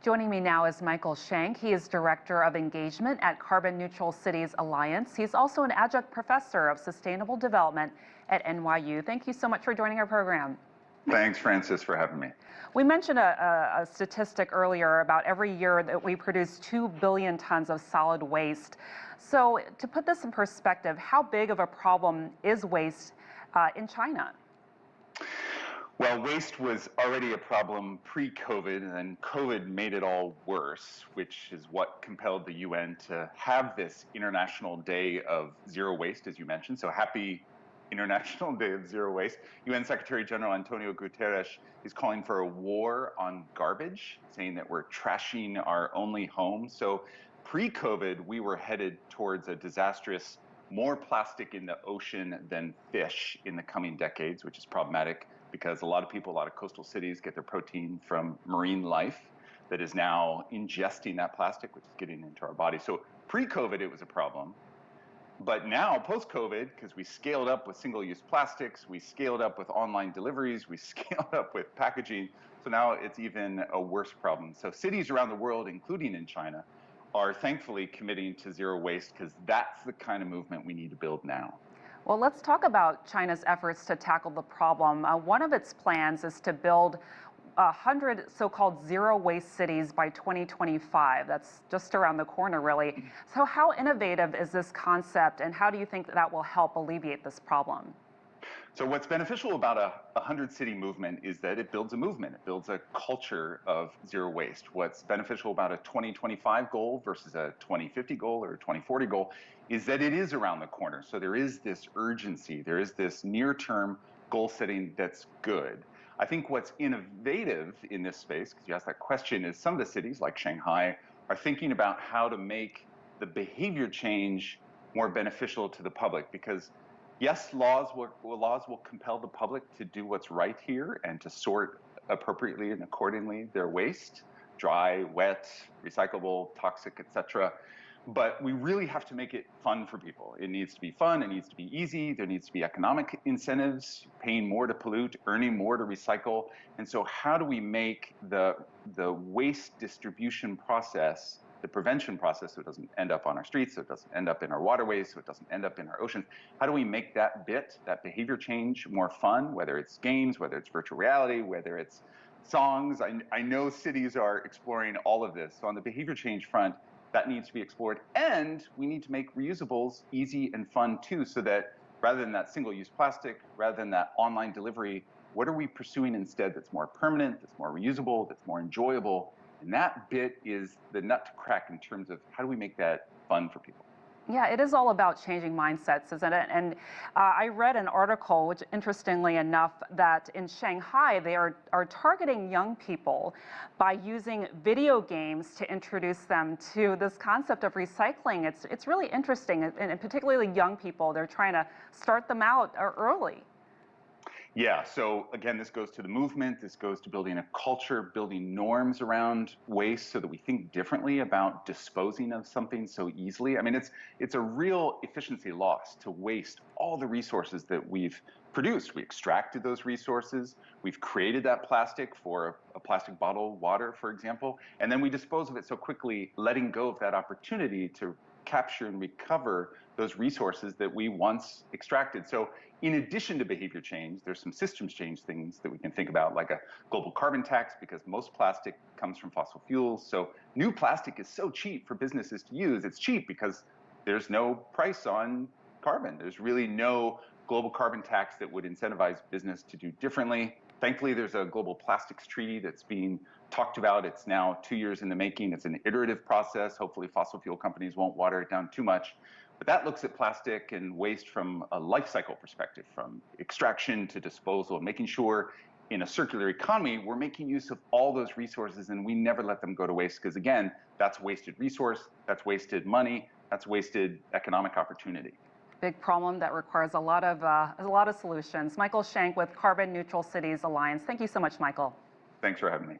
Joining me now is Michael Shank. He is Director of Engagement at Carbon Neutral Cities Alliance. He's also an adjunct professor of sustainable development at NYU. Thank you so much for joining our program. Thanks, Francis, for having me. We mentioned a statistic earlier about every year that we produce 2 billion tons of solid waste. So to put this in perspective, how big of a problem is waste in China? Well, waste was already a problem pre-COVID, and then COVID made it all worse, which is what compelled the UN to have this International Day of Zero Waste, as you mentioned. So happy International Day of Zero Waste. UN Secretary General Antonio Guterres is calling for a war on garbage, saying that we're trashing our only home. So pre-COVID, we were headed towards a disastrous more plastic in the ocean than fish in the coming decades, which is problematic because a lot of people, a lot of coastal cities get their protein from marine life that is now ingesting that plastic, which is getting into our body. So pre-COVID, it was a problem. But now, post-COVID, because we scaled up with single-use plastics, we scaled up with online deliveries, we scaled up with packaging, so now it's even a worse problem. So cities around the world, including in China, are thankfully committing to zero waste because that's the kind of movement we need to build now. Well, let's talk about China's efforts to tackle the problem. One of its plans is to build 100 so-called zero waste cities by 2025. That's just around the corner, really. So how innovative is this concept, and how do you think that will help alleviate this problem? So what's beneficial about a 100-city movement is that it builds a movement. It builds a culture of zero waste. What's beneficial about a 2025 goal versus a 2050 goal or a 2040 goal is that it is around the corner. So there is this urgency. There is this near-term goal setting that's good. I think what's innovative in this space, because you asked that question, is some of the cities like Shanghai are thinking about how to make the behavior change more beneficial to the public, because yes, laws will compel the public to do what's right here and to sort appropriately and accordingly their waste, dry, wet, recyclable, toxic, etc. But we really have to make it fun for people. It needs to be fun, it needs to be easy, there needs to be economic incentives, paying more to pollute, earning more to recycle. And so how do we make the waste distribution process, the prevention process, so it doesn't end up on our streets, so it doesn't end up in our waterways, so it doesn't end up in our oceans, how do we make that behavior change more fun, whether it's games, whether it's virtual reality, whether it's songs? I know cities are exploring all of this. So on the behavior change front, that needs to be explored. And we need to make reusables easy and fun too, so that rather than that single-use plastic, rather than that online delivery, what are we pursuing instead that's more permanent, that's more reusable, that's more enjoyable? And that bit is the nut to crack in terms of how do we make that fun for people. Yeah, it is all about changing mindsets, isn't it? And I read an article, which interestingly enough, that in Shanghai, they are targeting young people by using video games to introduce them to this concept of recycling. It's really interesting, and particularly young people, they're trying to start them out early. Yeah, so again, this goes to the movement, this goes to building a culture, building norms around waste so that we think differently about disposing of something so easily. I mean, it's a real efficiency loss to waste all the resources that we've produced. We extracted those resources, we've created that plastic for a plastic bottle of water, for example, and then we dispose of it so quickly, letting go of that opportunity to capture and recover those resources that we once extracted. So in addition to behavior change, there's some systems change things that we can think about, like a global carbon tax, because most plastic comes from fossil fuels. So new plastic is so cheap for businesses to use. It's cheap because there's no price on carbon. There's really no global carbon tax that would incentivize business to do differently. Thankfully, there's a global plastics treaty that's being talked about. It's now 2 years in the making. It's an iterative process. Hopefully, fossil fuel companies won't water it down too much. But that looks at plastic and waste from a life cycle perspective, from extraction to disposal, making sure in a circular economy, we're making use of all those resources and we never let them go to waste, because again, that's wasted resource, that's wasted money, that's wasted economic opportunity. Big problem that requires a lot of solutions. Michael Shank with Carbon Neutral Cities Alliance. Thank you so much, Michael. Thanks for having me.